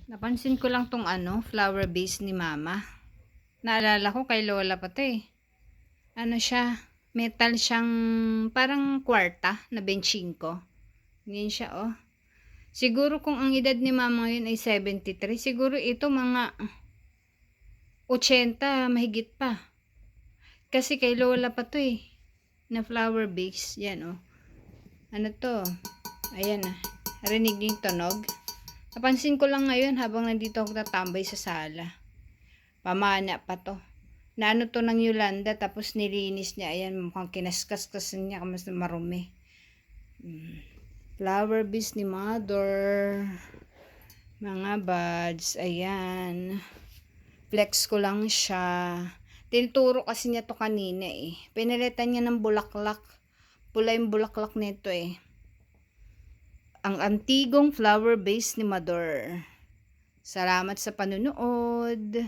Napansin ko lang tong flower base ni mama. Naalala ko kay lola pa to eh. Ano siya, metal siyang parang kwarta na 25. Ganyan siya oh. Siguro kung ang edad ni mama ngayon ay 73, siguro ito mga 80 mahigit pa. Kasi kay lola pa to eh, na flower base. Yan oh. Ano to? Ayan ah. Rinig yung tunog. Napansin ko lang ngayon habang nandito ako tatambay sa sala. Pamana pa to. Naano to ng Yolanda tapos nilinis niya. Ayan, mukhang kinaskas-kas niya kamas na marumi. Flower base ni mother. Mga buds. Ayan. Flex ko lang siya. Tinuturo kasi niya to kanina eh. Pinalitan niya ng bulaklak. Pula yung bulaklak nito eh. Ang antigong flower base ni mother. Salamat sa panunood.